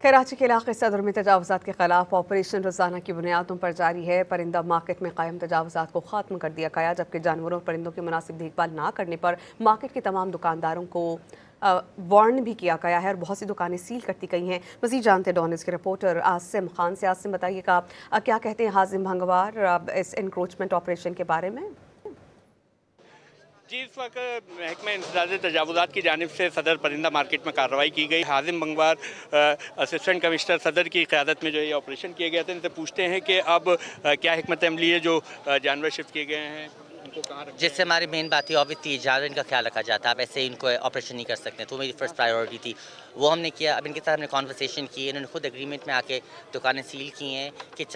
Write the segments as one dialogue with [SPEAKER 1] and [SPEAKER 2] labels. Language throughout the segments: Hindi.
[SPEAKER 1] कराची के इलाके सदर में तजावुज़ात के खिलाफ ऑपरेशन रोज़ाना की बुनियादों पर जारी है। परिंदा मार्केट में कायम तजावुज़ात को ख़त्म कर दिया गया, जबकि जानवरों और परिंदों की मुनासिब देखभाल ना करने पर मार्केट के तमाम दुकानदारों को वार्न भी किया गया है और बहुत सी दुकानें सील करती गई हैं। मज़ीद जानते डॉनिस के रिपोर्टर आसिम खान से। आसिम, बताइएगा क्या कहते हैं हाजिम भंगवार इस इंक्रोचमेंट ऑपरेशन के बारे में?
[SPEAKER 2] जी, इस वक्त महकमा इंसदाद तजावुज़ात की जानिब से सदर परिंदा मार्केट में कार्रवाई की गई। हाजिम भंगवार असिस्टेंट कमिश्नर सदर की क़यादत में जो ये ऑपरेशन किए गए थे, इनसे पूछते हैं कि अब क्या हिकमत अमली है जो जानवर शिफ्ट किए गए हैं, उनको कहाँ रखते हैं?
[SPEAKER 3] जैसे हमारी मेन बात है ऑब्वियसली जानवर इनका ख्याल रखा जाता है। आप ऐसे इनको ऑपरेशन नहीं कर सकते, तो मेरी फर्स्ट प्रायोरिटी थी, वो हमने किया। अब इनके साथ हमने कॉन्वर्सेशन की, इन्होंने खुद एग्रीमेंट में आके दुकानें सील की हैं कि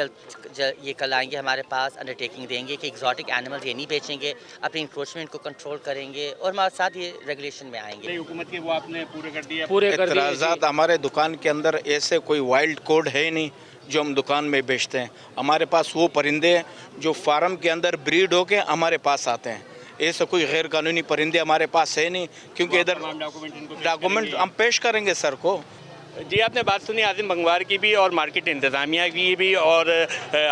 [SPEAKER 3] ये कल आएंगे हमारे पास, अंडरटेकिंग देंगे कि एग्जॉटिक एनिमल्स ये नहीं बेचेंगे, अपनी इंक्रोचमेंट को कंट्रोल करेंगे और हमारे साथ ये रेगुलेशन में आएंगे।
[SPEAKER 2] हुकूमत के वो आपने पूरे कर दिया?
[SPEAKER 4] एतराज़ात हमारे दुकान के अंदर ऐसे कोई वाइल्ड कोड है नहीं जो हम दुकान में बेचते हैं। हमारे पास वो परिंदे हैं जो फार्म के अंदर ब्रीड होके हमारे पास आते हैं। ऐसा कोई गैर कानूनी परिंदे हमारे पास है नहीं, क्योंकि इधर डॉक्यूमेंट हम पेश करेंगे सर को।
[SPEAKER 2] जी, आपने बात सुनी हाजिम भंगवार की भी और मार्केट इंतज़ामिया की भी। और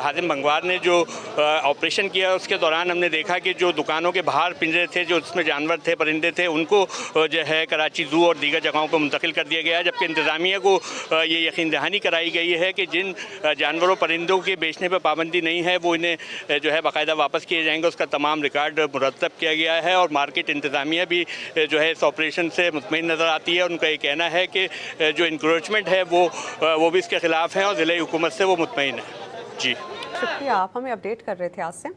[SPEAKER 2] हाजिम भंगवार ने जो ऑपरेशन किया उसके दौरान हमने देखा कि जो दुकानों के बाहर पिंजरे थे, जो उसमें जानवर थे, परिंदे थे, उनको जो है कराची ज़ू और दीगर जगहों पर मुंतकिल कर दिया गया। जबकि इंतज़ामिया को ये यकीन दहानी कराई गई है कि जिन जानवरों परिंदों के बेचने पर पाबंदी नहीं है वो इन्हें जो है बाकायदा वापस किए जाएंगे। उसका तमाम रिकॉर्ड मुरतब किया गया है और मार्केट इंतज़ामिया भी जो है इस ऑपरेशन से मुतमईन नज़र आती है। उनका ये कहना है कि जो इंक्रोचमेंट है वो भी इसके खिलाफ है और ज़िले हुकूमत से वो मुतमईन है। जी
[SPEAKER 1] शुक्रिया, आप हमें अपडेट कर रहे थे आसिम।